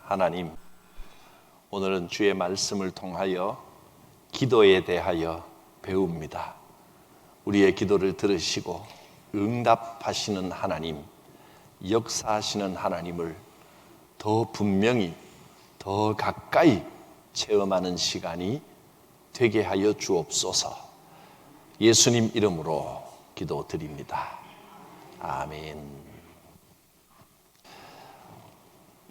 하나님, 오늘은 주의 말씀을 통하여 기도에 대하여 배웁니다. 우리의 기도를 들으시고 응답하시는 하나님, 역사하시는 하나님을 더 분명히, 더 가까이 체험하는 시간이 되게 하여 주옵소서. 예수님 이름으로 기도드립니다. 아멘.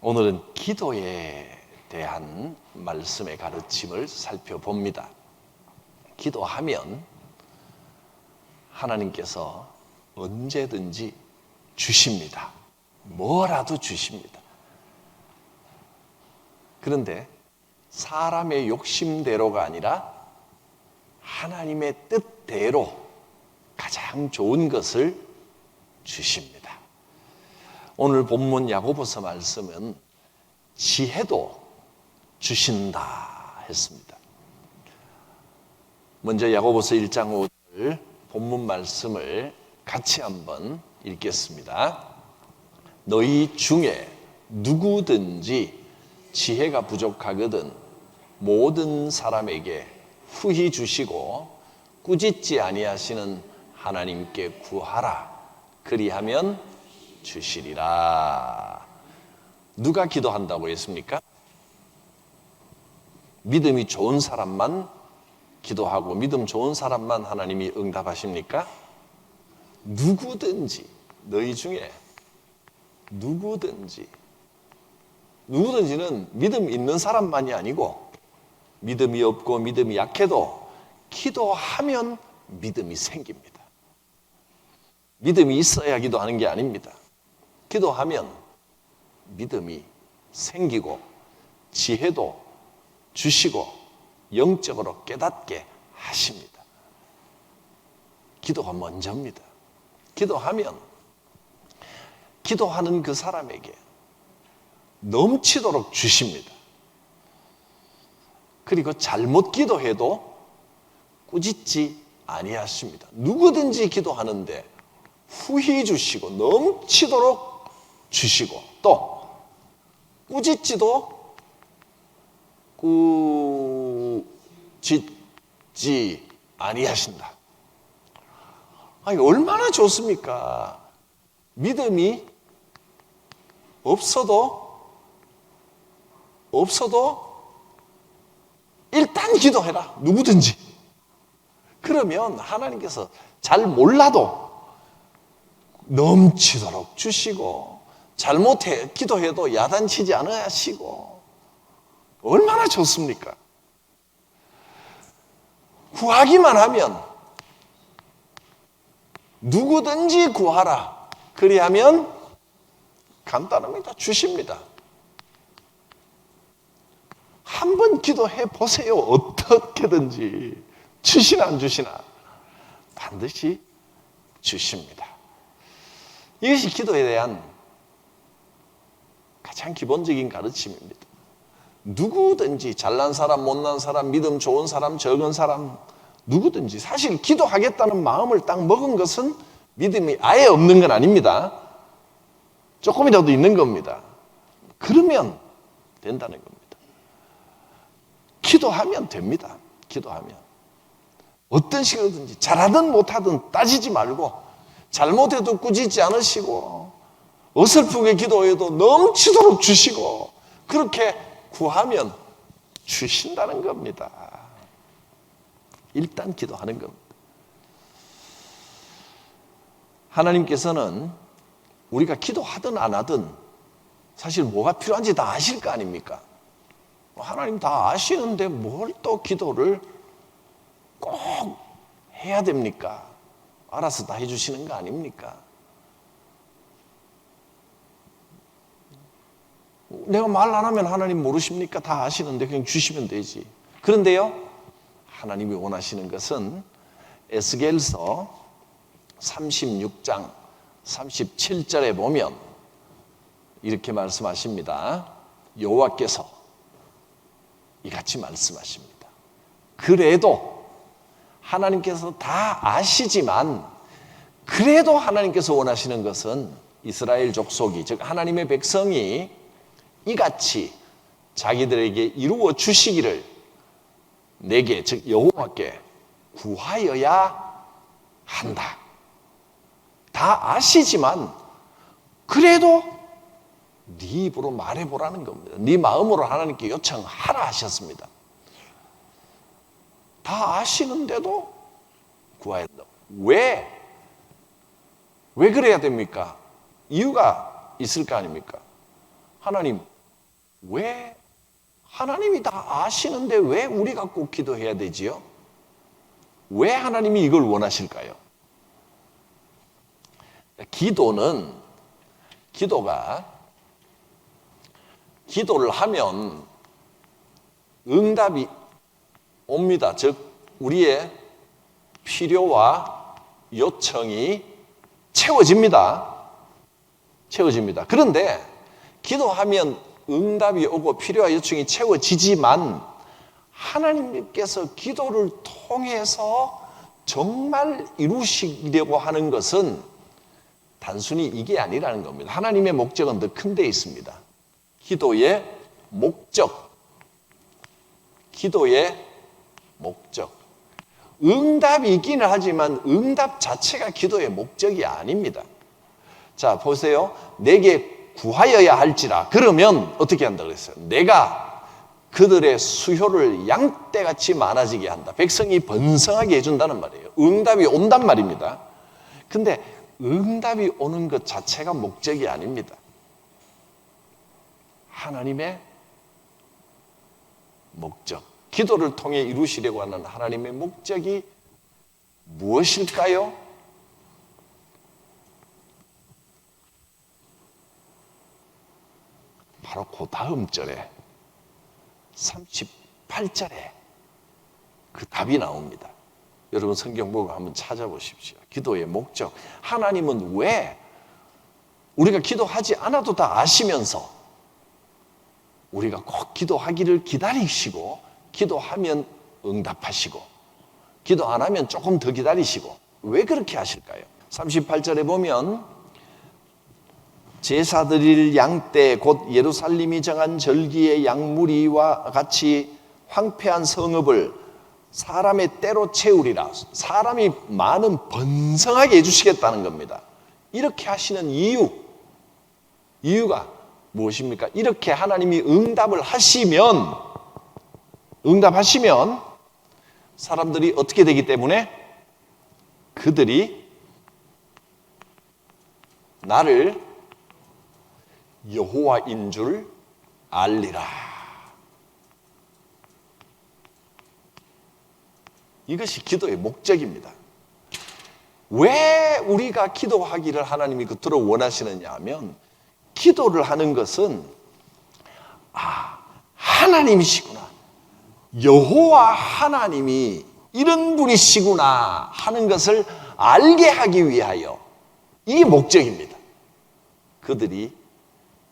오늘은 기도에 대한 말씀의 가르침을 살펴봅니다. 기도하면 하나님께서 언제든지 주십니다. 뭐라도 주십니다. 그런데 사람의 욕심대로가 아니라 하나님의 뜻대로 가장 좋은 것을 주십니다. 오늘 본문 야고보서 말씀은 지혜도 주신다 했습니다. 먼저 야고보서 1장 5절 본문 말씀을 같이 한번 읽겠습니다. 너희 중에 누구든지 지혜가 부족하거든 모든 사람에게 후히 주시고 꾸짖지 아니하시는 하나님께 구하라. 그리하면 주시리라. 누가 기도한다고 했습니까? 믿음이 좋은 사람만 기도하고 믿음 좋은 사람만 하나님이 응답하십니까? 누구든지, 너희 중에 누구든지는 믿음 있는 사람만이 아니고 믿음이 없고 믿음이 약해도 기도하면 믿음이 생깁니다. 믿음이 있어야 기도하는 게 아닙니다. 기도하면 믿음이 생기고 지혜도 주시고 영적으로 깨닫게 하십니다. 기도가 먼저입니다. 기도하면 기도하는 그 사람에게 넘치도록 주십니다. 그리고 잘못 기도해도 꾸짖지 아니하십니다. 누구든지 기도하는데 후히 주시고 넘치도록 주시고 또 꾸짖지도 꾸짖지 아니하신다. 아니, 얼마나 좋습니까? 믿음이 없어도 일단 기도해라. 누구든지. 그러면 하나님께서 잘 몰라도 넘치도록 주시고 잘못해 기도해도 야단치지 않으시고 얼마나 좋습니까? 구하기만 하면 누구든지 구하라. 그리하면 간단합니다. 주십니다. 한번 기도해 보세요. 어떻게든지 주시나 안 주시나 반드시 주십니다. 이것이 기도에 대한 가장 기본적인 가르침입니다. 누구든지 잘난 사람, 못난 사람, 믿음 좋은 사람, 적은 사람 누구든지 사실 기도하겠다는 마음을 딱 먹은 것은 믿음이 아예 없는 건 아닙니다. 조금이라도 있는 겁니다. 그러면 된다는 겁니다. 기도하면 됩니다. 기도하면 어떤 식으로든지 잘하든 못하든 따지지 말고 잘못해도 꾸짖지 않으시고 어설프게 기도해도 넘치도록 주시고 그렇게 구하면 주신다는 겁니다. 일단 기도하는 겁니다. 하나님께서는 우리가 기도하든 안 하든 사실 뭐가 필요한지 다 아실 거 아닙니까? 하나님 다 아시는데 뭘 또 기도를 꼭 해야 됩니까? 알아서 다 해주시는 거 아닙니까? 내가 말 안 하면 하나님 모르십니까? 다 아시는데 그냥 주시면 되지. 그런데요, 하나님이 원하시는 것은 에스겔서 36장 37절에 보면 이렇게 말씀하십니다. 여호와께서 이같이 말씀하십니다. 그래도 하나님께서 다 아시지만 그래도 하나님께서 원하시는 것은 이스라엘 족속이 즉 하나님의 백성이 이같이 자기들에게 이루어 주시기를 내게, 즉 여호와께 구하여야 한다. 다 아시지만 그래도 네 입으로 말해보라는 겁니다. 네 마음으로 하나님께 요청하라 하셨습니다. 다 아시는데도 구해야 한다. 왜 그래야 됩니까? 이유가 있을 거 아닙니까? 하나님, 왜 하나님이 다 아시는데 왜 우리가 꼭 기도해야 되지요? 왜 하나님이 이걸 원하실까요? 기도를 하면 응답이 옵니다. 즉 우리의 필요와 요청이 채워집니다. 그런데 기도하면 응답이 오고 필요와 요청이 채워지지만 하나님께서 기도를 통해서 정말 이루시려고 하는 것은 단순히 이게 아니라는 겁니다. 하나님의 목적은 더 큰 데 있습니다. 기도의 목적. 응답이 있기는 하지만 응답 자체가 기도의 목적이 아닙니다. 자, 보세요. 내게 구하여야 할지라. 그러면 어떻게 한다 그랬어요? 내가 그들의 수효를 양떼같이 많아지게 한다. 백성이 번성하게 해준다는 말이에요. 응답이 온단 말입니다. 근데 응답이 오는 것 자체가 목적이 아닙니다. 하나님의 목적, 기도를 통해 이루시려고 하는 하나님의 목적이 무엇일까요? 바로 그 다음 절에 38절에 그 답이 나옵니다. 여러분 성경 보고 한번 찾아보십시오. 기도의 목적. 하나님은 왜 우리가 기도하지 않아도 다 아시면서 우리가 꼭 기도하기를 기다리시고 기도하면 응답하시고 기도 안 하면 조금 더 기다리시고 왜 그렇게 하실까요? 38절에 보면 제사 드릴 양떼 곧 예루살렘이 정한 절기의 양무리와 같이 황폐한 성읍을 사람의 때로 채우리라. 사람이 많은 번성하게 해주시겠다는 겁니다. 이렇게 하시는 이유가 무엇입니까? 이렇게 하나님이 응답하시면 사람들이 어떻게 되기 때문에 그들이 나를 여호와인 줄 알리라. 이것이 기도의 목적입니다. 왜 우리가 기도하기를 하나님이 그토록 원하시느냐 하면 기도를 하는 것은 하나님이시구나. 여호와 하나님이 이런 분이시구나 하는 것을 알게 하기 위하여 이게 목적입니다. 그들이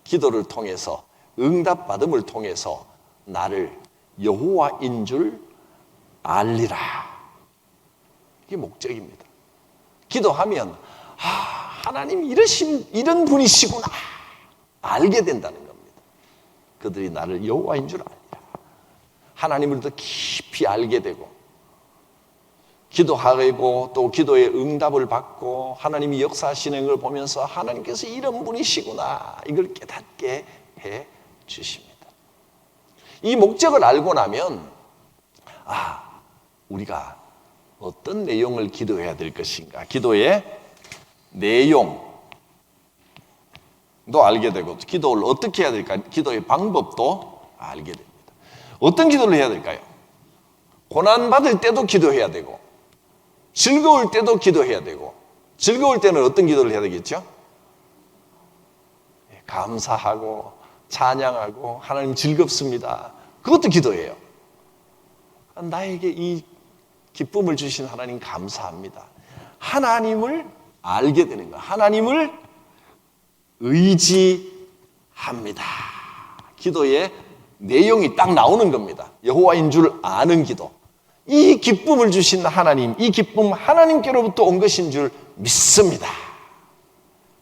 기도를 통해서 응답받음을 통해서 나를 여호와인 줄 알리라. 이게 목적입니다. 기도하면 하나님이 이런 분이시구나 알게 된다는 겁니다. 그들이 나를 여호와인 줄 알리라. 하나님을 더 깊이 알게 되고 기도하고 또 기도의 응답을 받고 하나님이 역사하시는 걸 보면서 하나님께서 이런 분이시구나 이걸 깨닫게 해 주십니다. 이 목적을 알고 나면 우리가 어떤 내용을 기도해야 될 것인가, 기도의 내용도 알게 되고 기도를 어떻게 해야 될까, 기도의 방법도 알게 됩니다. 어떤 기도를 해야 될까요? 고난받을 때도 기도해야 되고 즐거울 때도 기도해야 되고, 즐거울 때는 어떤 기도를 해야 되겠죠? 감사하고 찬양하고 하나님 즐겁습니다. 그것도 기도예요. 나에게 이 기쁨을 주신 하나님 감사합니다. 하나님을 알게 되는 거, 하나님을 의지합니다. 기도의 내용이 딱 나오는 겁니다. 여호와인 줄 아는 기도. 이 기쁨을 주신 하나님, 이 기쁨 하나님께로부터 온 것인 줄 믿습니다.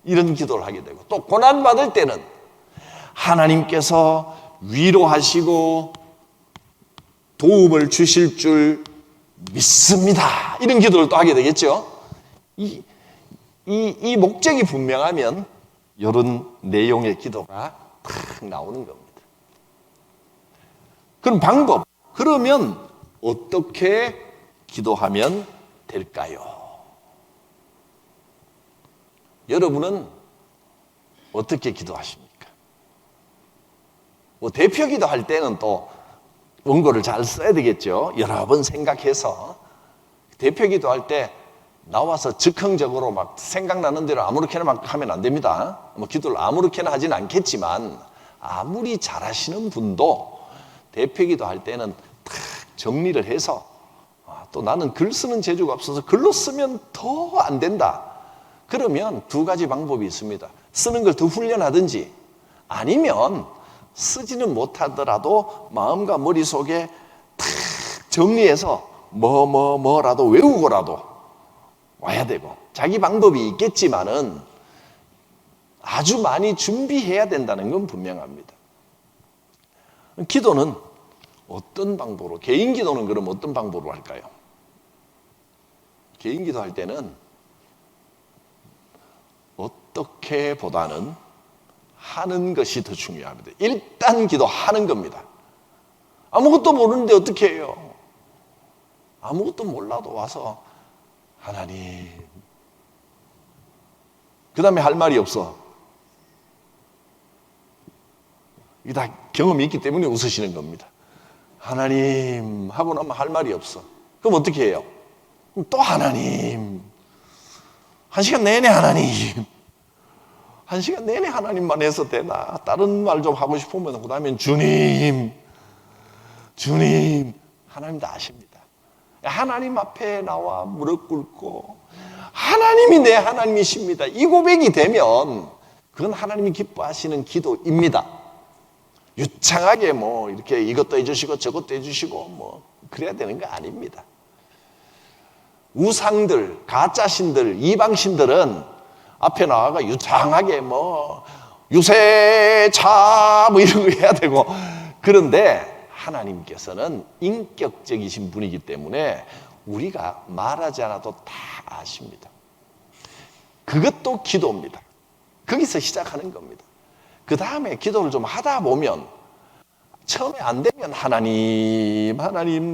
이런 기도를 하게 되고, 또 고난받을 때는 하나님께서 위로하시고 도움을 주실 줄 믿습니다. 이런 기도를 또 하게 되겠죠. 이 목적이 분명하면 이런 내용의 기도가 탁 나오는 겁니다. 그럼 방법, 그러면 어떻게 기도하면 될까요? 여러분은 어떻게 기도하십니까? 뭐 대표 기도할 때는 또 원고를 잘 써야 되겠죠. 여러 번 생각해서 대표 기도할 때 나와서 즉흥적으로 막 생각나는 대로 아무렇게나 막 하면 안 됩니다. 뭐 기도를 아무렇게나 하진 않겠지만 아무리 잘하시는 분도 대표 기도할 때는 탁 정리를 해서 또 나는 글 쓰는 재주가 없어서 글로 쓰면 더 안 된다. 그러면 두 가지 방법이 있습니다. 쓰는 걸 더 훈련하든지 아니면 쓰지는 못하더라도 마음과 머릿속에 탁 정리해서 뭐라도 외우고라도 와야 되고 자기 방법이 있겠지만은 아주 많이 준비해야 된다는 건 분명합니다. 기도는 어떤 방법으로, 개인 기도는 그럼 어떤 방법으로 할까요? 개인 기도 할 때는 어떻게 보다는 하는 것이 더 중요합니다. 일단 기도하는 겁니다. 아무것도 모르는데 어떻게 해요? 아무것도 몰라도 와서 하나님, 그 다음에 할 말이 없어. 이게 다 경험이 있기 때문에 웃으시는 겁니다. 하나님 하고 나면 할 말이 없어. 그럼 어떻게 해요? 또 하나님, 한 시간 내내 하나님, 한 시간 내내 하나님만 해서 되나? 다른 말 좀 하고 싶으면 그 다음엔 주님, 하나님 다 아십니다. 하나님 앞에 나와 무릎 꿇고 하나님이 내 하나님이십니다. 이 고백이 되면 그건 하나님이 기뻐하시는 기도입니다. 유창하게 뭐 이렇게 이것도 해주시고 저것도 해주시고 뭐 그래야 되는 거 아닙니다. 우상들, 가짜신들, 이방신들은 앞에 나와가 유창하게 뭐 유세차 뭐 이런 거 해야 되고, 그런데 하나님께서는 인격적이신 분이기 때문에 우리가 말하지 않아도 다 아십니다. 그것도 기도입니다. 거기서 시작하는 겁니다. 그 다음에 기도를 좀 하다 보면 처음에 안 되면 하나님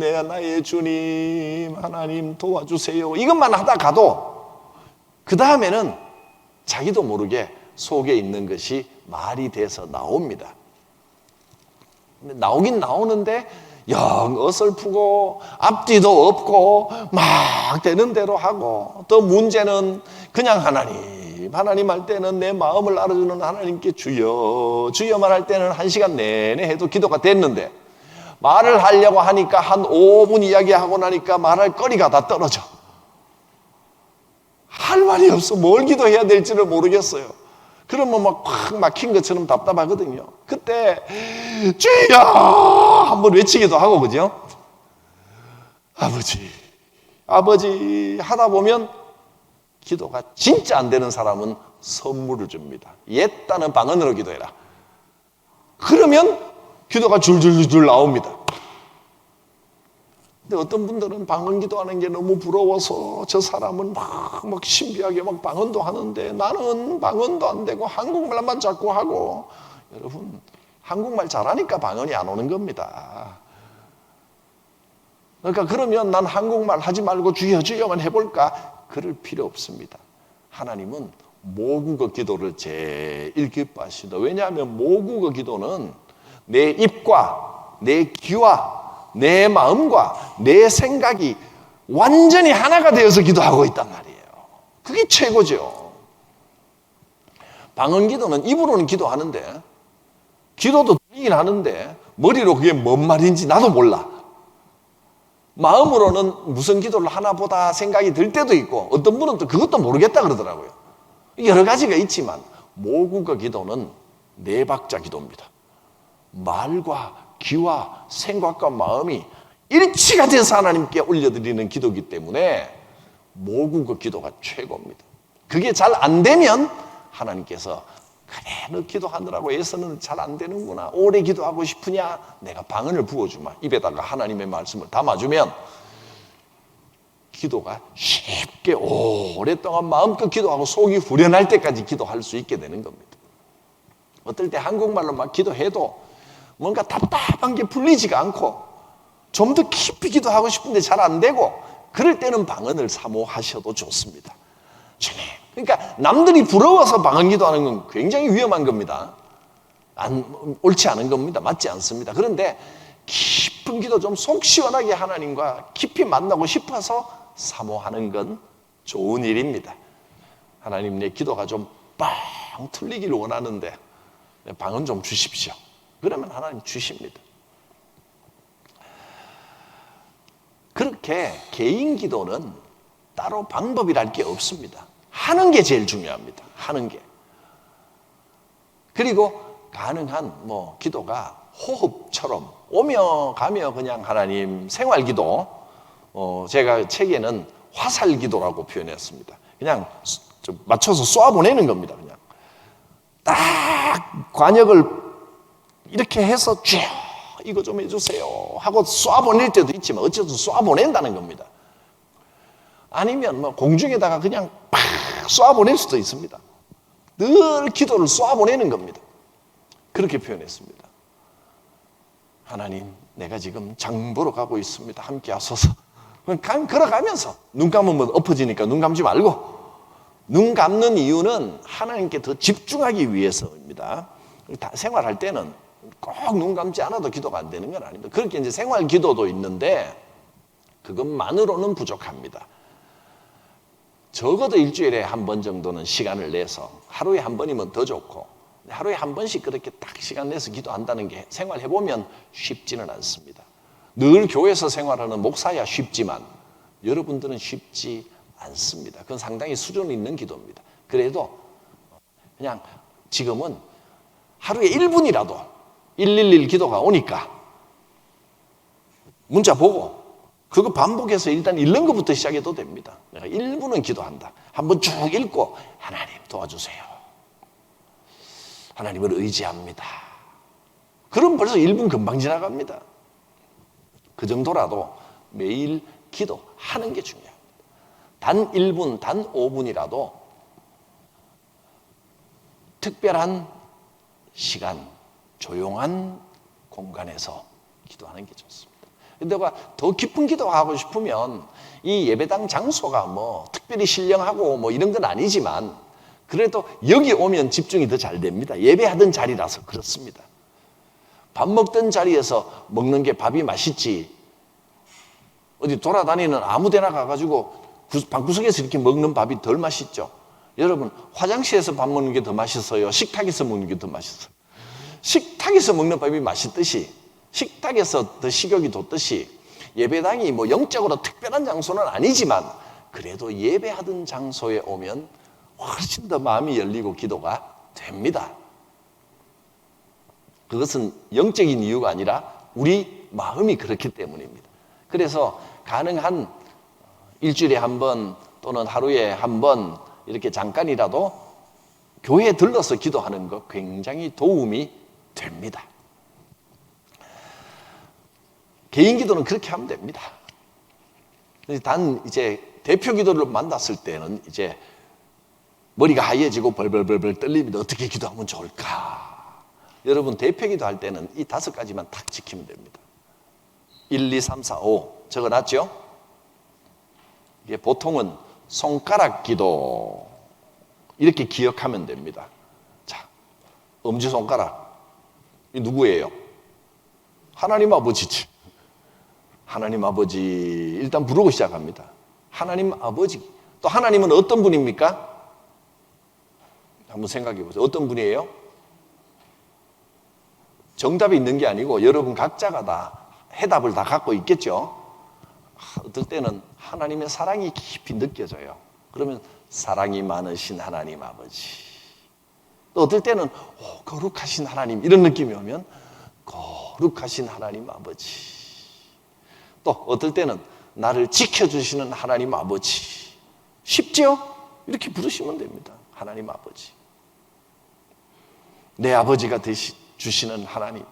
나의 주님, 하나님 도와주세요, 이것만 하다 가도 그 다음에는 자기도 모르게 속에 있는 것이 말이 돼서 나옵니다. 근데 나오긴 나오는데 영 어설프고 앞뒤도 없고 막 되는 대로 하고, 또 문제는 그냥 하나님 할 때는 내 마음을 알아주는 하나님께 주여만 할 때는 1시간 내내 해도 기도가 됐는데, 말을 하려고 하니까 한 5분 이야기하고 나니까 말할 거리가 다 떨어져. 할 말이 없어. 뭘 기도해야 될지를 모르겠어요. 그러면 막 꽉 막힌 것처럼 답답하거든요. 그때 주여 한번 외치기도 하고, 그죠? 아버지 하다 보면 기도가 진짜 안 되는 사람은 선물을 줍니다. 옛다는 방언으로 기도해라. 그러면 기도가 줄줄줄 나옵니다. 근데 어떤 분들은 방언 기도하는 게 너무 부러워서 저 사람은 막 신비하게 막 방언도 하는데 나는 방언도 안 되고 한국말만 자꾸 하고. 여러분, 한국말 잘하니까 방언이 안 오는 겁니다. 그러니까 그러면 난 한국말 하지 말고 주여만 해볼까? 그럴 필요 없습니다. 하나님은 모국어 기도를 제일 기뻐하신다. 왜냐하면 모국어 기도는 내 입과 내 귀와 내 마음과 내 생각이 완전히 하나가 되어서 기도하고 있단 말이에요. 그게 최고죠. 방언 기도는 입으로는 기도하는데, 기도도 들리긴 하는데 머리로 그게 뭔 말인지 나도 몰라. 마음으로는 무슨 기도를 하나 보다 생각이 들 때도 있고, 어떤 분은 또 그것도 모르겠다 그러더라고요. 여러 가지가 있지만 모국어 기도는 네 박자 기도입니다. 말과 귀와 생각과 마음이 일치가 돼서 하나님께 올려드리는 기도이기 때문에 모국어 기도가 최고입니다. 그게 잘 안 되면 하나님께서 그래, 너 기도하느라고 애써는 잘 안 되는구나. 오래 기도하고 싶으냐? 내가 방언을 부어주마. 입에다가 하나님의 말씀을 담아주면 기도가 쉽게 오랫동안 마음껏 기도하고 속이 후련할 때까지 기도할 수 있게 되는 겁니다. 어떨 때 한국말로 막 기도해도 뭔가 답답한 게 풀리지가 않고 좀 더 깊이 기도하고 싶은데 잘 안 되고 그럴 때는 방언을 사모하셔도 좋습니다. 주님. 그러니까 남들이 부러워서 방언 기도하는 건 굉장히 위험한 겁니다. 옳지 않은 겁니다. 맞지 않습니다. 그런데 깊은 기도 좀 속 시원하게 하나님과 깊이 만나고 싶어서 사모하는 건 좋은 일입니다. 하나님, 내 기도가 좀 빵 틀리기를 원하는데 방언 좀 주십시오. 그러면 하나님 주십니다. 그렇게 개인 기도는 따로 방법이랄 게 없습니다. 하는 게 제일 중요합니다. 하는 게. 그리고 가능한 기도가 호흡처럼 오며 가며 그냥 하나님 생활 기도, 제가 책에는 화살 기도라고 표현했습니다. 그냥 좀 맞춰서 쏘아보내는 겁니다. 그냥 딱 관역을 이렇게 해서 쭉 이거 좀 해주세요 하고 쏘아보낼 때도 있지만 어쨌든 쏘아보낸다는 겁니다. 아니면 공중에다가 그냥 팍 쏘아보낼 수도 있습니다. 늘 기도를 쏘아보내는 겁니다. 그렇게 표현했습니다. 하나님, 내가 지금 장 보러 가고 있습니다. 함께 하소서. 걸어가면서 눈 감으면 엎어지니까 눈 감지 말고, 눈 감는 이유는 하나님께 더 집중하기 위해서입니다. 생활할 때는 꼭 눈 감지 않아도 기도가 안 되는 건 아닙니다. 그렇게 이제 생활 기도도 있는데 그것만으로는 부족합니다. 적어도 일주일에 한 번 정도는 시간을 내서, 하루에 한 번이면 더 좋고, 하루에 한 번씩 그렇게 딱 시간 내서 기도한다는 게 생활해보면 쉽지는 않습니다. 늘 교회에서 생활하는 목사야 쉽지만 여러분들은 쉽지 않습니다. 그건 상당히 수준 있는 기도입니다. 그래도 그냥 지금은 하루에 1분이라도 111 기도가 오니까 문자 보고 그거 반복해서 일단 읽는 것부터 시작해도 됩니다. 내가 1분은 기도한다. 한번 쭉 읽고 하나님 도와주세요. 하나님을 의지합니다. 그럼 벌써 1분 금방 지나갑니다. 그 정도라도 매일 기도하는 게 중요합니다. 단 1분, 단 5분이라도 특별한 시간, 조용한 공간에서 기도하는 게 좋습니다. 내가 더 깊은 기도하고 싶으면 이 예배당 장소가 특별히 신령하고 이런 건 아니지만 그래도 여기 오면 집중이 더 잘 됩니다. 예배하던 자리라서 그렇습니다. 밥 먹던 자리에서 먹는 게 밥이 맛있지, 어디 돌아다니는 아무 데나 가가지고 방구석에서 이렇게 먹는 밥이 덜 맛있죠. 여러분, 화장실에서 밥 먹는 게 더 맛있어요? 식탁에서 먹는 게 더 맛있어요? 식탁에서 먹는 밥이 맛있듯이, 식탁에서 더 식욕이 돋듯이 예배당이 영적으로 특별한 장소는 아니지만 그래도 예배하던 장소에 오면 훨씬 더 마음이 열리고 기도가 됩니다. 그것은 영적인 이유가 아니라 우리 마음이 그렇기 때문입니다. 그래서 가능한 일주일에 한 번 또는 하루에 한 번 이렇게 잠깐이라도 교회에 들러서 기도하는 것 굉장히 도움이 됩니다. 개인 기도는 그렇게 하면 됩니다. 단 이제 대표 기도를 만났을 때는 이제 머리가 하얘지고 벌벌벌벌 떨립니다. 어떻게 기도하면 좋을까? 여러분, 대표 기도할 때는 이 5가지만 딱 지키면 됩니다. 1, 2, 3, 4, 5 적어놨죠? 이게 보통은 손가락 기도 이렇게 기억하면 됩니다. 자, 엄지손가락 이 누구예요? 하나님 아버지지. 하나님 아버지 일단 부르고 시작합니다. 하나님 아버지. 또 하나님은 어떤 분입니까? 한번 생각해 보세요. 어떤 분이에요? 정답이 있는 게 아니고 여러분 각자가 다 해답을 다 갖고 있겠죠. 어떨 때는 하나님의 사랑이 깊이 느껴져요. 그러면 사랑이 많으신 하나님 아버지. 또 어떨 때는 거룩하신 하나님, 이런 느낌이 오면 거룩하신 하나님 아버지. 또 어떨 때는 나를 지켜주시는 하나님 아버지. 쉽죠? 이렇게 부르시면 됩니다. 하나님 아버지. 내 아버지가 주시는 하나님.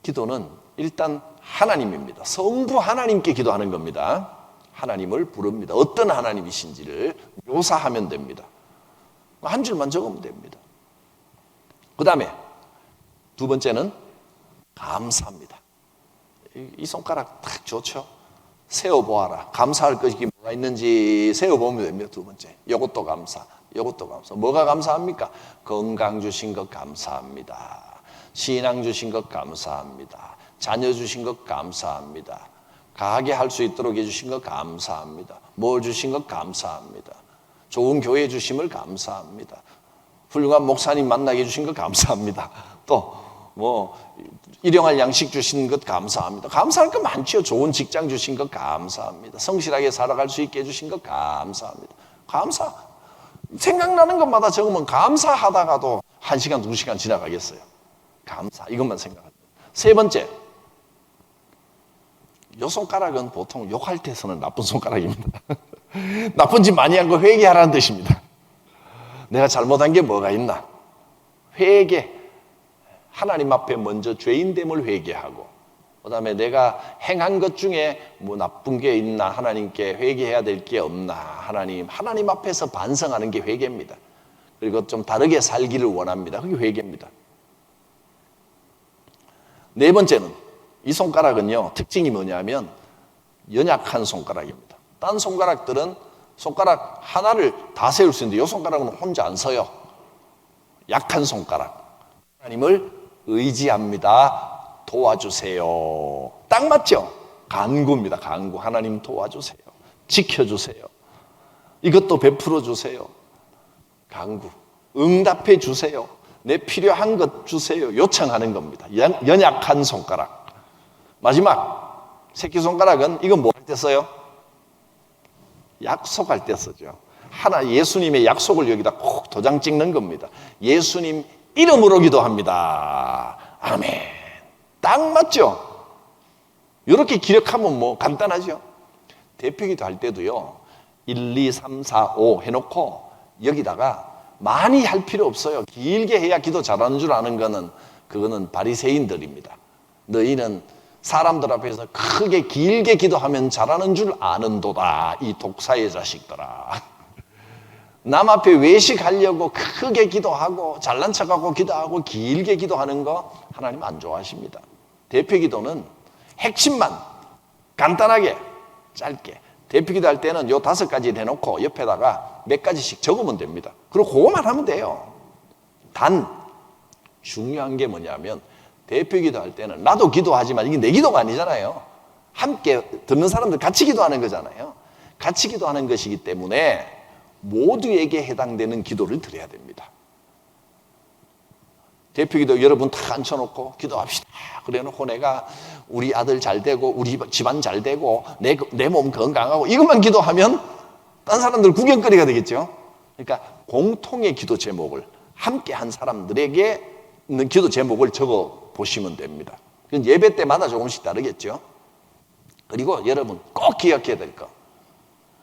기도는 일단 하나님입니다. 성부 하나님께 기도하는 겁니다. 하나님을 부릅니다. 어떤 하나님이신지를 묘사하면 됩니다. 한 줄만 적으면 됩니다. 그 다음에 두 번째는 감사합니다. 이 손가락 딱 좋죠? 세어보아라. 감사할 것이 뭐가 있는지 세어보면 됩니다. 두 번째. 이것도 감사, 이것도 감사. 뭐가 감사합니까? 건강 주신 것 감사합니다. 신앙 주신 것 감사합니다. 자녀 주신 것 감사합니다. 가게 할 수 있도록 해주신 것 감사합니다. 뭘 주신 것 감사합니다. 좋은 교회 주심을 감사합니다. 훌륭한 목사님 만나게 해주신 것 감사합니다. 또 일용할 양식 주신 것 감사합니다. 감사할 것 많죠. 좋은 직장 주신 것 감사합니다. 성실하게 살아갈 수 있게 해주신 것 감사합니다. 감사. 생각나는 것마다 적으면 감사하다가도 1시간, 2시간 지나가겠어요. 감사. 이것만 생각합니다. 세 번째. 요 손가락은 보통 욕할 때 쓰는 나쁜 손가락입니다. 나쁜 짓 많이 한 거 회개하라는 뜻입니다. 내가 잘못한 게 뭐가 있나? 회개. 하나님 앞에 먼저 죄인됨을 회개하고, 그 다음에 내가 행한 것 중에 뭐 나쁜 게 있나, 하나님께 회개해야 될 게 없나, 하나님 앞에서 반성하는 게 회개입니다. 그리고 좀 다르게 살기를 원합니다. 그게 회개입니다. 네 번째는, 이 손가락은요, 특징이 뭐냐면 연약한 손가락입니다. 딴 손가락들은 손가락 하나를 다 세울 수 있는데 이 손가락은 혼자 안 서요. 약한 손가락. 하나님을 의지합니다. 도와주세요. 딱 맞죠? 간구입니다. 간구. 하나님 도와주세요. 지켜주세요. 이것도 베풀어 주세요. 간구. 응답해 주세요. 내 필요한 것 주세요. 요청하는 겁니다. 연약한 손가락. 마지막 새끼손가락은 이건 뭐 할 때 써요? 약속할 때 쓰죠. 예수님의 약속을 여기다 꼭 도장 찍는 겁니다. 예수님 이름으로 기도합니다. 아멘. 딱 맞죠? 이렇게 기억하면 뭐 간단하죠? 대표기도 할 때도요, 1, 2, 3, 4, 5 해놓고 여기다가 많이 할 필요 없어요. 길게 해야 기도 잘하는 줄 아는 거는 그거는 바리새인들입니다. 너희는 사람들 앞에서 크게 길게 기도하면 잘하는 줄 아는도다. 이 독사의 자식들아. 남 앞에 외식하려고 크게 기도하고 잘난 척하고 기도하고 길게 기도하는 거 하나님 안 좋아하십니다. 대표 기도는 핵심만 간단하게 짧게. 대표 기도할 때는 요 5가지 내놓고 옆에다가 몇 가지씩 적으면 됩니다. 그리고 그거만 하면 돼요. 단 중요한 게 뭐냐면 대표 기도할 때는 나도 기도하지만 이게 내 기도가 아니잖아요. 함께 듣는 사람들 같이 기도하는 거잖아요. 같이 기도하는 것이기 때문에 모두에게 해당되는 기도를 드려야 됩니다. 대표 기도 여러분 다 앉혀놓고 기도합시다. 그래놓고 내가 우리 아들 잘 되고 우리 집안 잘 되고 내 몸 건강하고 이것만 기도하면 딴 사람들 구경거리가 되겠죠. 그러니까 공통의 기도 제목을 함께 한 사람들에게 있는 기도 제목을 적어 보시면 됩니다. 그건 예배 때마다 조금씩 다르겠죠. 그리고 여러분 꼭 기억해야 될 거,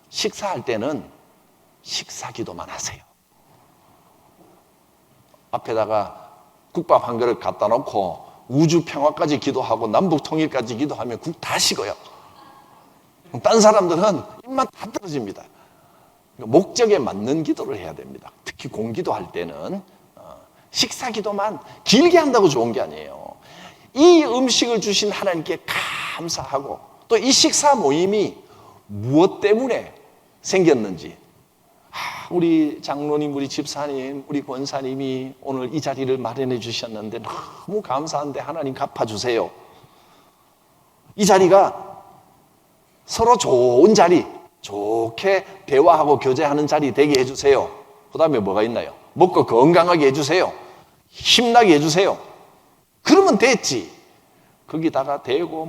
식사할 때는 식사 기도만 하세요. 앞에다가 국밥 한 그릇 갖다 놓고 우주 평화까지 기도하고 남북 통일까지 기도하면 국 다 식어요. 딴 사람들은 입맛 다 떨어집니다. 목적에 맞는 기도를 해야 됩니다. 특히 공기도 할 때는 식사 기도만 길게 한다고 좋은 게 아니에요. 이 음식을 주신 하나님께 감사하고 또 이 식사 모임이 무엇 때문에 생겼는지, 우리 장로님, 우리 집사님, 우리 권사님이 오늘 이 자리를 마련해 주셨는데 너무 감사한데 하나님 갚아주세요. 이 자리가 서로 좋은 자리, 좋게 대화하고 교제하는 자리 되게 해주세요. 그 다음에 뭐가 있나요? 먹고 건강하게 해주세요. 힘나게 해주세요. 그러면 됐지. 거기다가 대고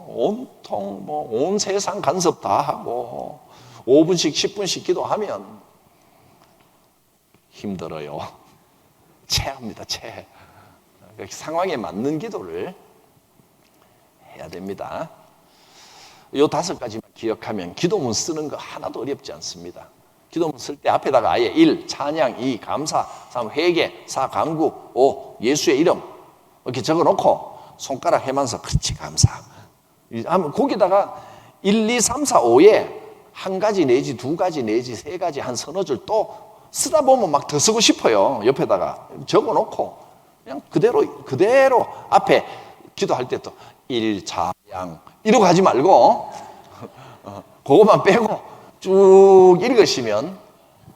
온통 온 세상 간섭 다 하고 5분씩 10분씩 기도하면 힘들어요. 체합니다. 체. 상황에 맞는 기도를 해야 됩니다. 이 5가지만 기억하면 기도문 쓰는 거 하나도 어렵지 않습니다. 기도문 쓸 때 앞에다가 아예 1. 찬양, 2. 감사, 3 회개, 4 간구, 5 예수의 이름 이렇게 적어놓고 손가락 해면서 그렇지 감사 하면 거기다가 1, 2, 3, 4, 5에 한 가지 내지 두 가지 내지 세 가지 한 서너 줄 또 쓰다 보면 막 더 쓰고 싶어요. 옆에다가 적어놓고 그냥 그대로 앞에 기도할 때 또 일차양 이러고 하지 말고 그것만 빼고 쭉 읽으시면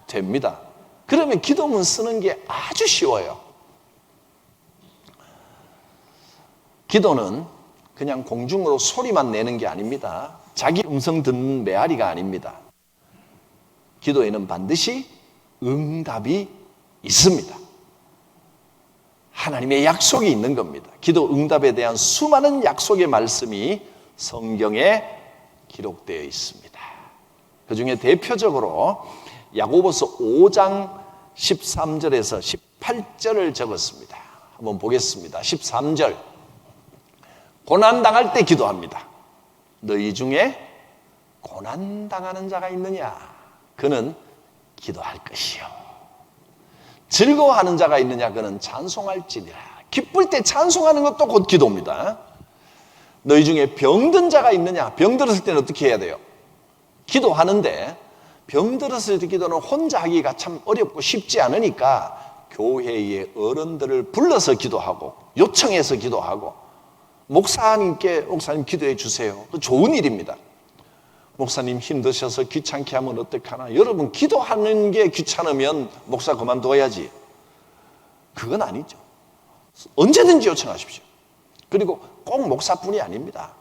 됩니다. 그러면 기도문 쓰는 게 아주 쉬워요. 기도는 그냥 공중으로 소리만 내는 게 아닙니다. 자기 음성 듣는 메아리가 아닙니다. 기도에는 반드시 응답이 있습니다. 하나님의 약속이 있는 겁니다. 기도 응답에 대한 수많은 약속의 말씀이 성경에 기록되어 있습니다. 그 중에 대표적으로 야고보서 5장 13절에서 18절을 적었습니다. 한번 보겠습니다. 13절 고난당할 때 기도합니다. 너희 중에 고난당하는 자가 있느냐? 그는 기도할 것이요. 즐거워하는 자가 있느냐? 그는 찬송할지니라. 기쁠 때 찬송하는 것도 곧 기도입니다. 너희 중에 병든 자가 있느냐? 병들었을 때는 어떻게 해야 돼요? 기도하는데 병들었을 때 기도는 혼자 하기가 참 어렵고 쉽지 않으니까 교회의 어른들을 불러서 기도하고 요청해서 기도하고 목사님 기도해 주세요. 좋은 일입니다. 목사님 힘드셔서 귀찮게 하면 어떡하나. 여러분 기도하는 게 귀찮으면 목사 그만둬야지. 그건 아니죠. 언제든지 요청하십시오. 그리고 꼭 목사뿐이 아닙니다.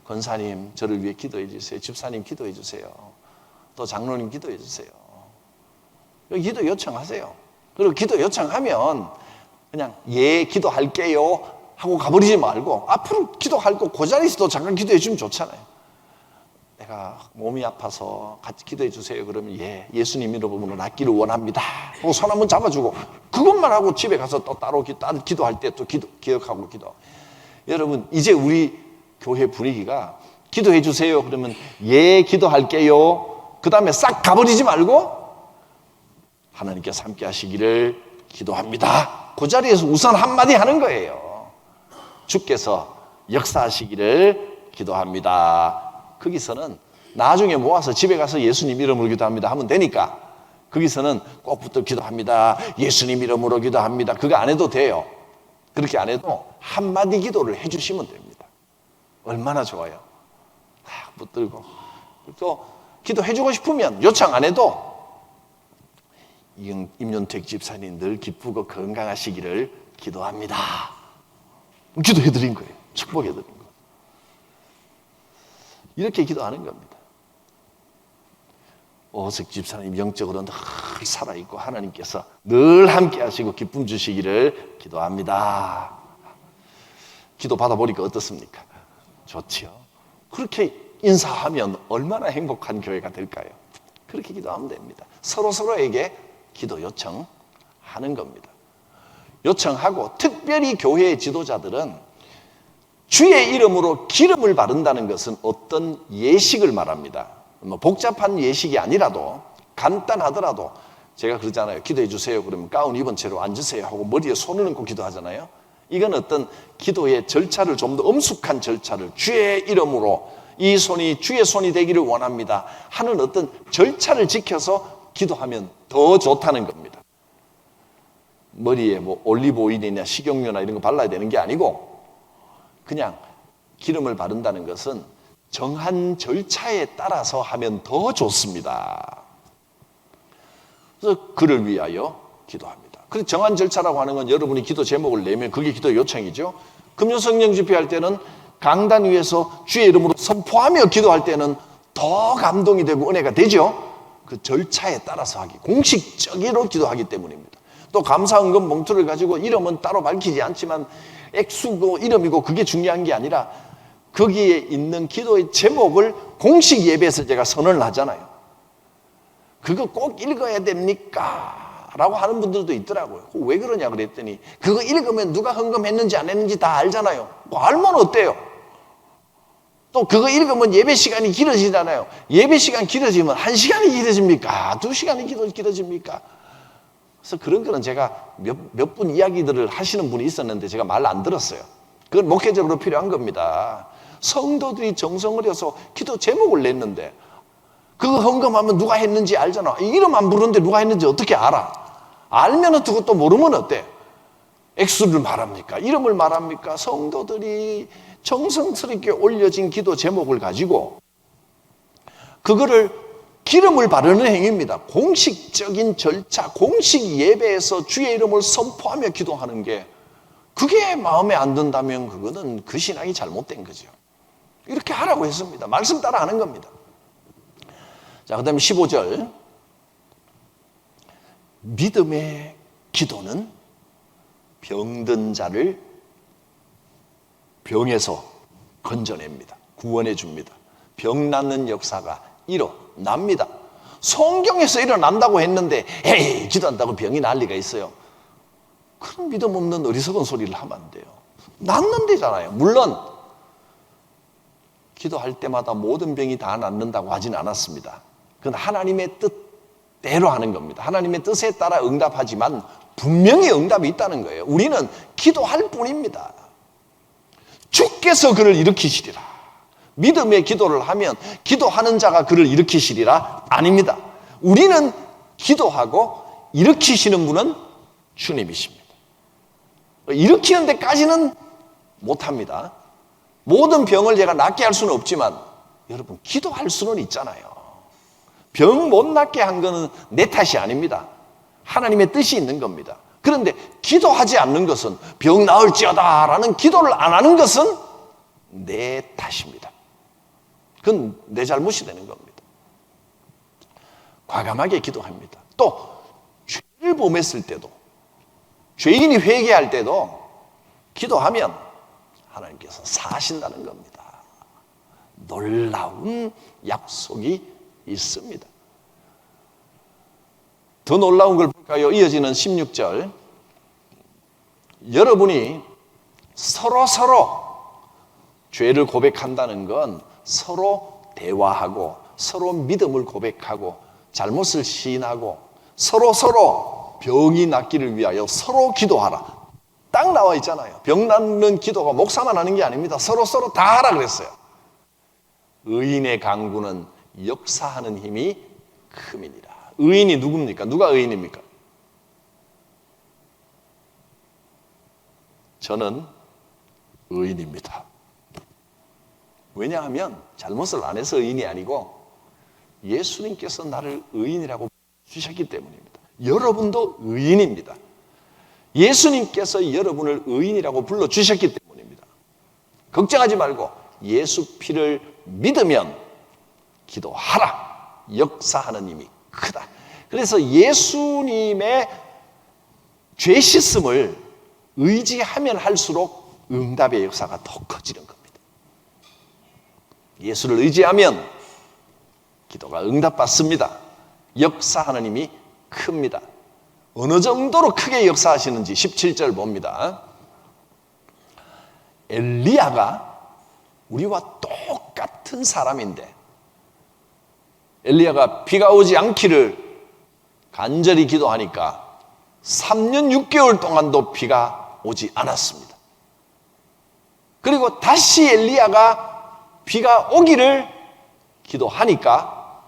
권사님 저를 위해 기도해 주세요. 집사님 기도해 주세요. 또 장로님 기도해 주세요. 기도 요청하세요. 그리고 기도 요청하면 그냥 예 기도할게요 하고 가버리지 말고 앞으로 기도할 거 그 자리에서도 잠깐 기도해 주면 좋잖아요. 내가 몸이 아파서 같이 기도해 주세요. 그러면 예수님 이름으로 낫기를 원합니다. 하고 손 한번 잡아주고 그것만 하고 집에 가서 또 따로 기도할 때 또 기억하고 기도. 여러분 이제 우리 교회 분위기가 기도해 주세요. 그러면 기도할게요. 그 다음에 싹 가버리지 말고 하나님께서 함께 하시기를 기도합니다. 그 자리에서 우선 한마디 하는 거예요. 주께서 역사하시기를 기도합니다. 거기서는 나중에 모아서 집에 가서 예수님 이름으로 기도합니다 하면 되니까 거기서는 꼭 붙어 기도합니다. 예수님 이름으로 기도합니다. 그거 안 해도 돼요. 그렇게 안 해도 한마디 기도를 해주시면 됩니다. 얼마나 좋아요. 딱 붙들고 또 기도해주고 싶으면 요청 안 해도 임윤택 집사님 늘 기쁘고 건강하시기를 기도합니다. 기도해드린 거예요. 축복해드린 거예요. 이렇게 기도하는 겁니다. 오석 집사님 영적으로 늘 살아있고 하나님께서 늘 함께 하시고 기쁨 주시기를 기도합니다. 기도 받아보니까 어떻습니까? 좋지요. 그렇게 인사하면 얼마나 행복한 교회가 될까요? 그렇게 기도하면 됩니다. 서로에게 기도 요청하는 겁니다. 요청하고 특별히 교회의 지도자들은 주의 이름으로 기름을 바른다는 것은 어떤 예식을 말합니다. 복잡한 예식이 아니라도 간단하더라도 제가 그러잖아요. 기도해 주세요. 그러면 가운 입은 채로 앉으세요 하고 머리에 손을 얹고 기도하잖아요. 이건 어떤 기도의 절차를 좀 더 엄숙한 절차를 주의 이름으로 이 손이 주의 손이 되기를 원합니다 하는 어떤 절차를 지켜서 기도하면 더 좋다는 겁니다. 머리에 뭐 올리브 오일이나 식용유나 이런 거 발라야 되는 게 아니고 그냥 기름을 바른다는 것은 정한 절차에 따라서 하면 더 좋습니다. 그래서 그를 위하여 기도합니다. 그 정한 절차라고 하는 건 여러분이 기도 제목을 내면 그게 기도 요청이죠. 금요성령 집회할 때는 강단 위에서 주의 이름으로 선포하며 기도할 때는 더 감동이 되고 은혜가 되죠. 그 절차에 따라서 하기, 공식적으로 기도하기 때문입니다. 또 감사헌금 봉투를 가지고 이름은 따로 밝히지 않지만 액수고 이름이고 그게 중요한 게 아니라 거기에 있는 기도의 제목을 공식 예배에서 제가 선언을 하잖아요. 그거 꼭 읽어야 됩니까? 라고 하는 분들도 있더라고요. 왜 그러냐 그랬더니 그거 읽으면 누가 헌금했는지 안 했는지 다 알잖아요. 뭐 알면 어때요? 또 그거 읽으면 예배 시간이 길어지잖아요. 예배 시간 길어지면 1시간이 길어집니까? 2시간이 길어집니까? 그래서 그런 거는 제가 몇 분 이야기들을 하시는 분이 있었는데 제가 말 안 들었어요. 그건 목회적으로 필요한 겁니다. 성도들이 정성을 해서 기도 제목을 냈는데 그거 헌금하면 누가 했는지 알잖아. 이름 안 부르는데 누가 했는지 어떻게 알아? 알면은 두고 또 모르면 어때? 액수를 말합니까? 이름을 말합니까? 성도들이 정성스럽게 올려진 기도 제목을 가지고 그거를 기름을 바르는 행위입니다. 공식적인 절차, 공식 예배에서 주의 이름을 선포하며 기도하는 게 그게 마음에 안 든다면 그거는 그 신앙이 잘못된 거죠. 이렇게 하라고 했습니다. 말씀 따라 하는 겁니다. 자, 그 다음에 15절. 믿음의 기도는 병든 자를 병에서 건져냅니다. 구원해 줍니다. 병 낫는 역사가 일어납니다. 성경에서 일어난다고 했는데 에이 기도한다고 병이 날 리가 있어요. 그런 믿음 없는 어리석은 소리를 하면 안 돼요. 낫는데잖아요. 물론 기도할 때마다 모든 병이 다 낫는다고 하진 않았습니다. 그건 하나님의 뜻대로 하는 겁니다. 하나님의 뜻에 따라 응답하지만 분명히 응답이 있다는 거예요. 우리는 기도할 뿐입니다. 주께서 그를 일으키시리라. 믿음의 기도를 하면 기도하는 자가 그를 일으키시리라? 아닙니다. 우리는 기도하고 일으키시는 분은 주님이십니다. 일으키는 데까지는 못합니다. 모든 병을 제가 낫게 할 수는 없지만 여러분 기도할 수는 있잖아요. 병 못 낫게 한 거는 내 탓이 아닙니다. 하나님의 뜻이 있는 겁니다. 그런데 기도하지 않는 것은 병 나을지어다 라는 기도를 안 하는 것은 내 탓입니다. 그건 내 잘못이 되는 겁니다. 과감하게 기도합니다. 또 죄를 범했을 때도 죄인이 회개할 때도 기도하면 하나님께서 사하신다는 겁니다. 놀라운 약속이 있습니다. 더 놀라운 걸 볼까요? 이어지는 16절. 여러분이 서로 죄를 고백한다는 건 서로 대화하고 서로 믿음을 고백하고 잘못을 시인하고 서로 병이 낫기를 위하여 서로 기도하라. 딱 나와 있잖아요. 병 낫는 기도가 목사만 하는 게 아닙니다. 서로 다 하라 그랬어요. 의인의 강구는 역사하는 힘이 큼이니라. 의인이 누굽니까? 누가 의인입니까? 저는 의인입니다. 왜냐하면 잘못을 안 해서 의인이 아니고 예수님께서 나를 의인이라고 주셨기 때문입니다. 여러분도 의인입니다. 예수님께서 여러분을 의인이라고 불러주셨기 때문입니다. 걱정하지 말고 예수 피를 믿으면 기도하라. 역사하는 힘이 크다. 그래서 예수님의 죄 씻음을 의지하면 할수록 응답의 역사가 더 커지는 겁니다. 예수를 의지하면 기도가 응답받습니다. 역사하는 힘이 큽니다. 어느 정도로 크게 역사하시는지 17절 봅니다. 엘리야가 우리와 똑같은 사람인데 엘리야가 비가 오지 않기를 간절히 기도하니까 3년 6개월 동안도 비가 오지 않았습니다. 그리고 다시 엘리야가 비가 오기를 기도하니까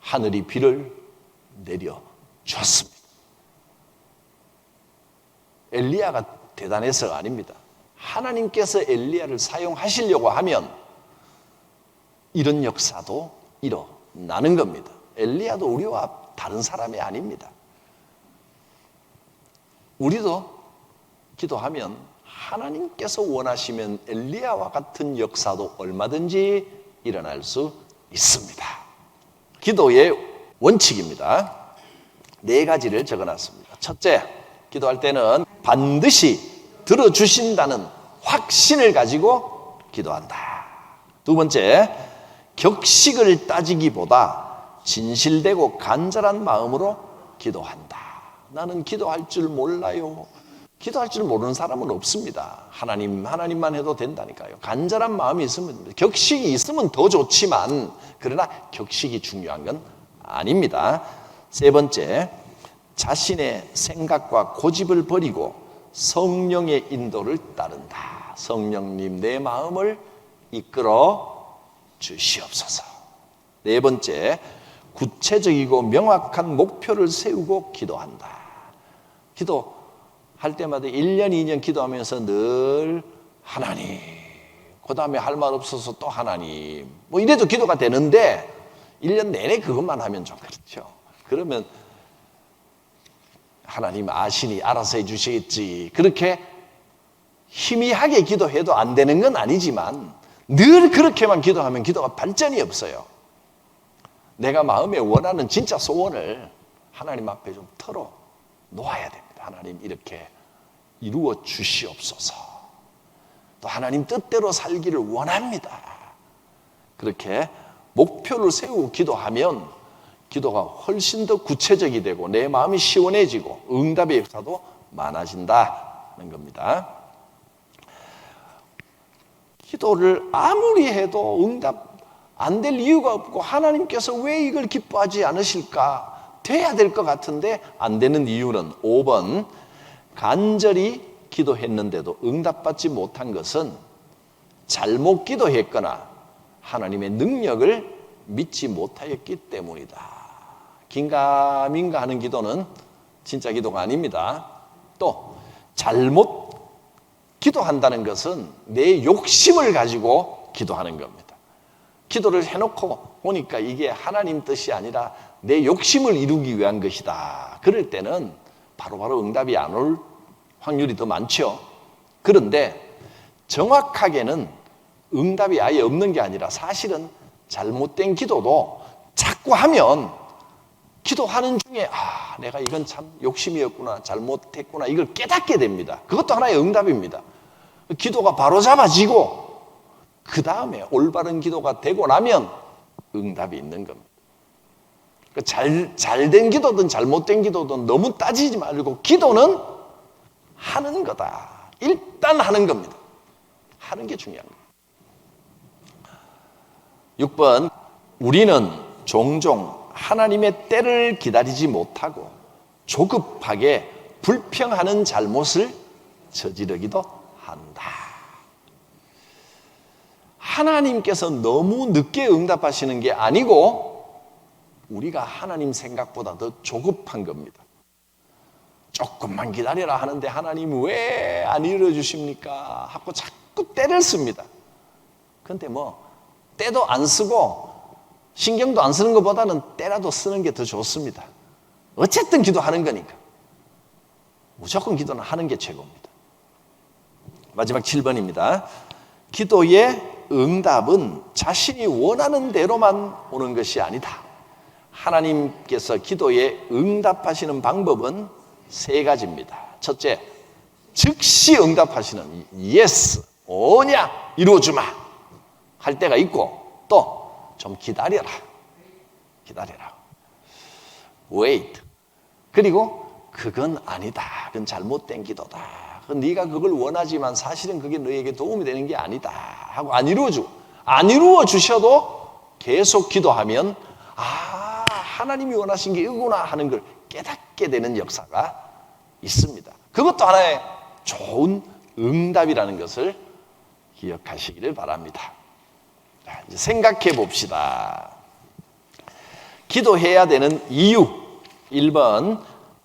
하늘이 비를 내려줬습니다. 엘리야가 대단해서가 아닙니다. 하나님께서 엘리야를 사용하시려고 하면 이런 역사도 일어나는 겁니다. 엘리야도 우리와 다른 사람이 아닙니다. 우리도 기도하면 하나님께서 원하시면 엘리야와 같은 역사도 얼마든지 일어날 수 있습니다. 기도의 원칙입니다. 4가지를 적어놨습니다. 첫째, 기도할 때는 반드시 들어주신다는 확신을 가지고 기도한다. 두 번째, 격식을 따지기보다 진실되고 간절한 마음으로 기도한다. 나는 기도할 줄 몰라요. 기도할 줄 모르는 사람은 없습니다. 하나님만 해도 된다니까요. 간절한 마음이 있으면 됩니다. 격식이 있으면 더 좋지만 그러나 격식이 중요한 건 아닙니다. 세 번째, 자신의 생각과 고집을 버리고 성령의 인도를 따른다. 성령님 내 마음을 이끌어 주시옵소서. 네 번째, 구체적이고 명확한 목표를 세우고 기도한다. 기도할 때마다 1년, 2년 기도하면서 늘 하나님, 그 다음에 할 말 없어서 또 하나님, 뭐 이래도 기도가 되는데 1년 내내 그것만 하면 좀 그렇죠. 그러면 하나님 아시니 알아서 해주시겠지. 그렇게 희미하게 기도해도 안 되는 건 아니지만 늘 그렇게만 기도하면 기도가 발전이 없어요. 내가 마음에 원하는 진짜 소원을 하나님 앞에 좀 털어 놓아야 됩니다. 하나님 이렇게 이루어 주시옵소서. 또 하나님 뜻대로 살기를 원합니다. 그렇게 목표를 세우고 기도하면 기도가 훨씬 더 구체적이 되고 내 마음이 시원해지고 응답의 역사도 많아진다는 겁니다. 기도를 아무리 해도 응답 안 될 이유가 없고 하나님께서 왜 이걸 기뻐하지 않으실까? 돼야 될 것 같은데 안 되는 이유는 5번, 간절히 기도했는데도 응답받지 못한 것은 잘못 기도했거나 하나님의 능력을 믿지 못하였기 때문이다. 긴가민가 하는 기도는 진짜 기도가 아닙니다. 또 잘못 기도한다는 것은 내 욕심을 가지고 기도하는 겁니다. 기도를 해놓고 보니까 이게 하나님 뜻이 아니라 내 욕심을 이루기 위한 것이다. 그럴 때는 바로바로 응답이 안 올 확률이 더 많죠. 그런데 정확하게는 응답이 아예 없는 게 아니라 사실은 잘못된 기도도 자꾸 하면 기도하는 중에 내가 이건 참 욕심이었구나, 잘못했구나, 이걸 깨닫게 됩니다. 그것도 하나의 응답입니다. 기도가 바로 잡아지고 그 다음에 올바른 기도가 되고 나면 응답이 있는 겁니다. 잘된 기도든 잘못된 기도든 너무 따지지 말고 기도는 하는 거다. 일단 하는 겁니다. 하는 게 중요한 거예요. 6번, 우리는 종종 하나님의 때를 기다리지 못하고 조급하게 불평하는 잘못을 저지르기도 한다. 하나님께서 너무 늦게 응답하시는 게 아니고 우리가 하나님 생각보다 더 조급한 겁니다. 조금만 기다려라 하는데 하나님 왜 안 이루어주십니까? 하고 자꾸 때를 씁니다. 그런데 때도 안 쓰고 신경도 안 쓰는 것보다는 때라도 쓰는 게 더 좋습니다. 어쨌든 기도하는 거니까. 무조건 기도는 하는 게 최고입니다. 마지막 7번입니다. 기도의 응답은 자신이 원하는 대로만 오는 것이 아니다. 하나님께서 기도에 응답하시는 방법은 3가지입니다. 첫째, 즉시 응답하시는 예스, 오냐, 이루어주마 할 때가 있고 또 좀 기다려라. wait. 그리고 그건 아니다. 그건 잘못된 기도다. 네가 그걸 원하지만 사실은 그게 너에게 도움이 되는 게 아니다 하고 안 이루어 주셔도 계속 기도하면 하나님이 원하신 게 이거구나 하는 걸 깨닫게 되는 역사가 있습니다. 그것도 하나의 좋은 응답이라는 것을 기억하시기를 바랍니다. 이제 생각해 봅시다. 기도해야 되는 이유. 1번,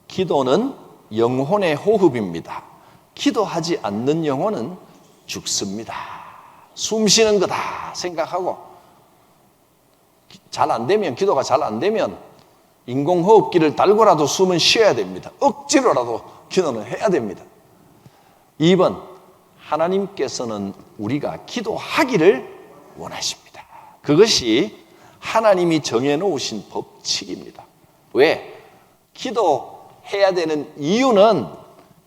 기도는 영혼의 호흡입니다. 기도하지 않는 영혼은 죽습니다. 숨 쉬는 거다 생각하고 잘 안 되면, 기도가 잘 안 되면 인공호흡기를 달고라도 숨은 쉬어야 됩니다. 억지로라도 기도는 해야 됩니다. 2번, 하나님께서는 우리가 기도하기를 원하십니다. 그것이 하나님이 정해놓으신 법칙입니다. 왜? 기도해야 되는 이유는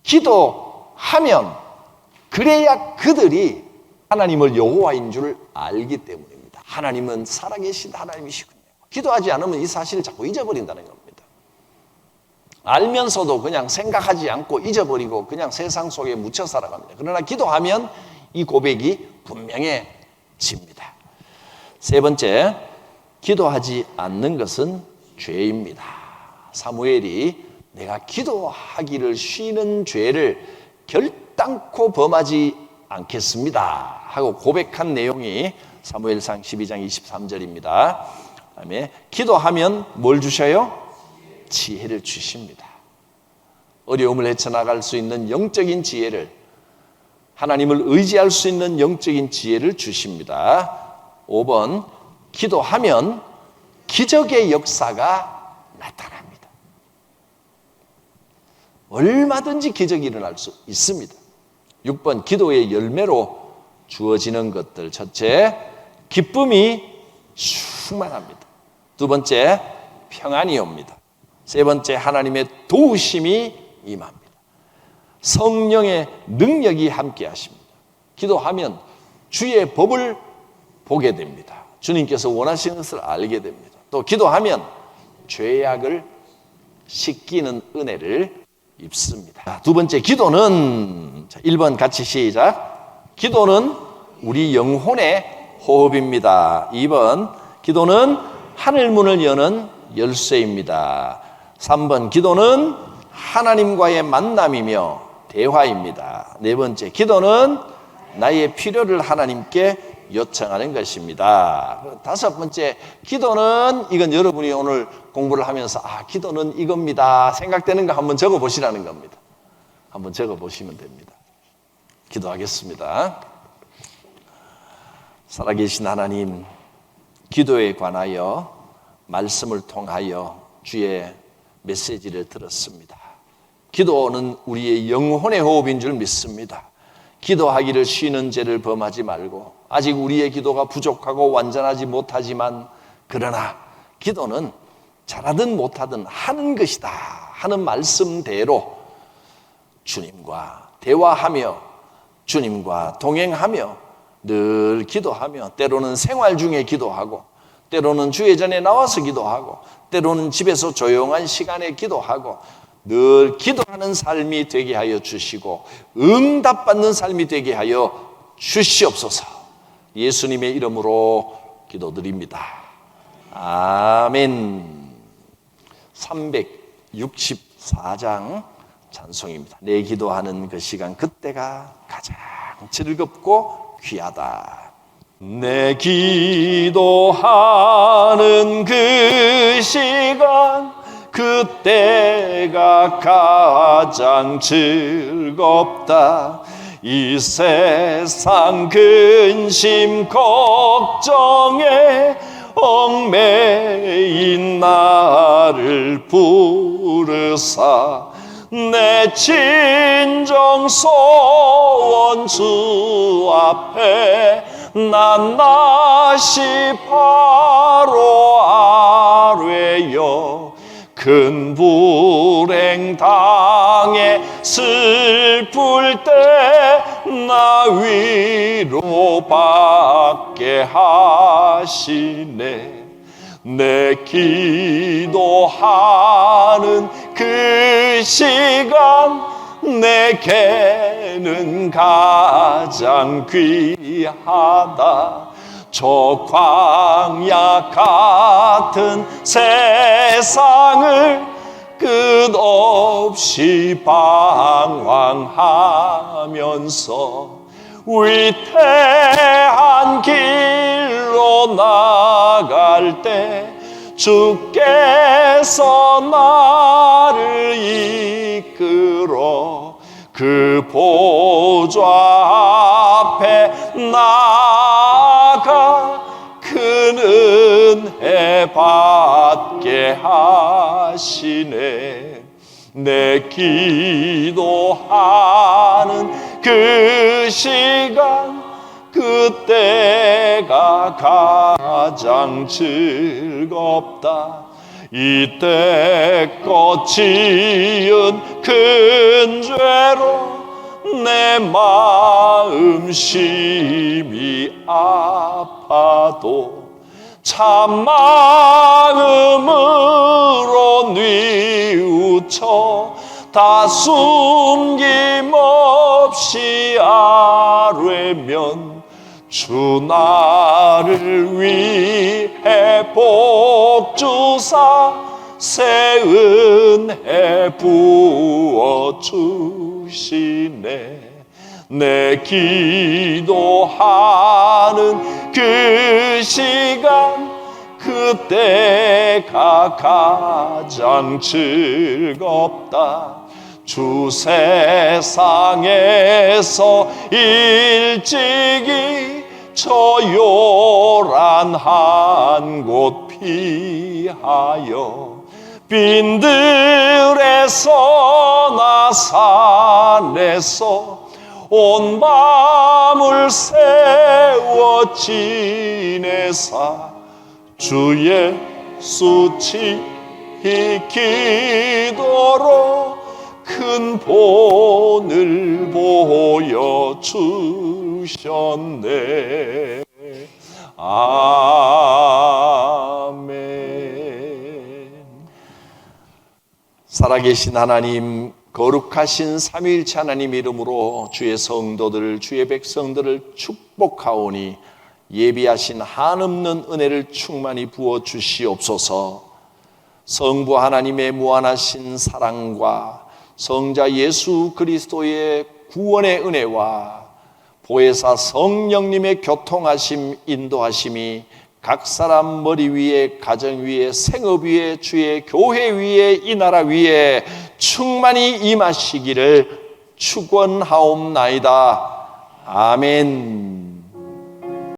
기도하면 그래야 그들이 하나님을 여호와인 줄 알기 때문입니다. 하나님은 살아계신 하나님이시군요. 기도하지 않으면 이 사실을 자꾸 잊어버린다는 겁니다. 알면서도 그냥 생각하지 않고 잊어버리고 그냥 세상 속에 묻혀 살아갑니다. 그러나 기도하면 이 고백이 분명해집니다. 3번째, 기도하지 않는 것은 죄입니다. 사무엘이 내가 기도하기를 쉬는 죄를 결단코 범하지 않겠습니다 하고 고백한 내용이 사무엘상 12장 23절입니다. 그다음에 기도하면 뭘 주셔요? 지혜를 주십니다. 어려움을 헤쳐나갈 수 있는 영적인 지혜를, 하나님을 의지할 수 있는 영적인 지혜를 주십니다. 5번, 기도하면 기적의 역사가 나타납니다. 얼마든지 기적이 일어날 수 있습니다. 6번, 기도의 열매로 주어지는 것들. 첫째, 기쁨이 충만합니다. 두 번째, 평안이 옵니다. 세 번째, 하나님의 도우심이 임합니다. 성령의 능력이 함께 하십니다. 기도하면 주의 법을 보게 됩니다. 주님께서 원하시는 것을 알게 됩니다. 또 기도하면 죄악을 씻기는 은혜를 입습니다. 두 번째, 기도는 1번 같이 시작. 기도는 우리 영혼의 호흡입니다. 2번, 기도는 하늘문을 여는 열쇠입니다. 3번, 기도는 하나님과의 만남이며 대화입니다. 네 번째, 기도는 나의 필요를 하나님께 요청하는 것입니다. 다섯 번째, 기도는, 이건 여러분이 오늘 공부를 하면서 기도는 이겁니다 생각되는 거 한번 적어 보시라는 겁니다. 한번 적어 보시면 됩니다. 기도하겠습니다. 살아계신 하나님, 기도에 관하여 말씀을 통하여 주의 메시지를 들었습니다. 기도는 우리의 영혼의 호흡인 줄 믿습니다. 기도하기를 쉬는 죄를 범하지 말고, 아직 우리의 기도가 부족하고 완전하지 못하지만, 그러나 기도는 잘하든 못하든 하는 것이다 하는 말씀대로 주님과 대화하며 주님과 동행하며 늘 기도하며, 때로는 생활 중에 기도하고, 때로는 주의 전에 나와서 기도하고, 때로는 집에서 조용한 시간에 기도하고, 늘 기도하는 삶이 되게 하여 주시고 응답받는 삶이 되게 하여 주시옵소서. 예수님의 이름으로 기도드립니다. 아멘. 364장 찬송입니다. 내 기도하는 그 시간, 그때가 가장 즐겁고 귀하다. 내 기도하는 그 시간, 그때가 가장 즐겁다. 이 세상 근심 걱정에 얽매인 나를 부르사 내 진정 소원 주 앞에 낱낱이 바로 아뢰어 큰 불행 당해 슬플 때 나 위로받게 하시네. 내 기도하는 그 시간 내게는 가장 귀하다. 저 광야 같은 세상을 끝없이 방황하면서 위태한 길로 나갈 때 주께서 나를 이끌어 그 보좌 앞에 나아가 큰 은혜 받게 하시네. 내 기도하는 그 시간 그때가 가장 즐겁다. 이때껏 지은 큰 죄로 내 마음 심히 아파도 참 마음으로 뉘우쳐 다 숨김없이 아뢰면 주 나를 위해 복 주사 새 은혜 부어 주시네. 내 기도하는 그 시간, 그때가 가장 즐겁다. 주 세상에서 일찍이 저 요란한 곳 피하여 빈들에서 나 산에서 온 밤을 세워 지내사 주 예수 지키도록 큰 본을 보여주셨네. 아멘. 살아계신 하나님, 거룩하신 삼위일체 하나님 이름으로 주의 성도들, 주의 백성들을 축복하오니 예비하신 한없는 은혜를 충만히 부어 주시옵소서. 성부 하나님의 무한하신 사랑과 성자 예수 그리스도의 구원의 은혜와 보혜사 성령님의 교통하심, 인도하심이 각 사람 머리 위에, 가정 위에, 생업 위에, 주의 교회 위에, 이 나라 위에 충만히 임하시기를 축원하옵나이다. 아멘.